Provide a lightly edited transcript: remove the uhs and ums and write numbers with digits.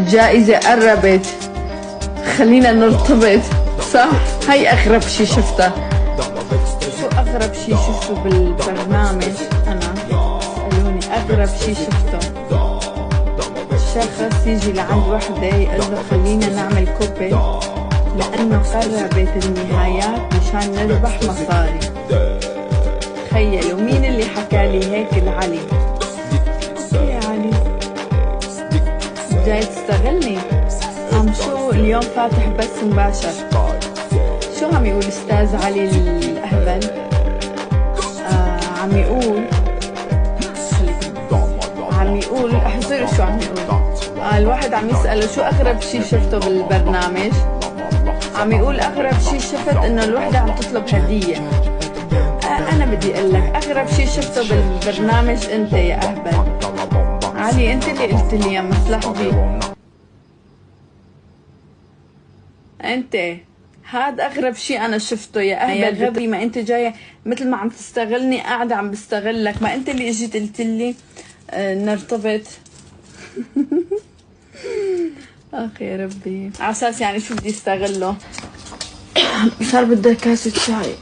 الجائزة قربت، خلينا نرتبط، صح؟ هاي أغرب شي شفتها. شو أغرب شي شفته بالبرنامج؟ أنا سألوني أغرب شي شفته شخص يجي لعند وحدة يقول له خلينا نعمل كوبي لأنه قربت النهايات مشان نربح مصاري. تخيلوا مين اللي حكى لي هيك؟ العلي. يا علي جاي تستغلني؟ عم شو اليوم فاتح بث مباشر. شو عم يقول استاذ علي الأهبل؟ عم يقول احذروا شو عم يقول. الواحد عم يسأله شو أغرب شي شفته بالبرنامج؟ عم يقول أغرب شي شفت إنه الوحدة عم تطلب هدية. أنا بدي أقول لك أغرب شي شفته بالبرنامج أنت يا أهبل. علي أنت اللي قلت لي يا مصلحتي. أنت هاد أغرب شي أنا شفته يا أهبل غبي. ما أنت جاية مثل ما عم تستغلني قاعدة عم بستغلك. ما أنت اللي اجيت قلت لي نرتبط. اخ يا ربي، على اساس يعني شو بدي استغله؟ صار بدها كاسة شاي.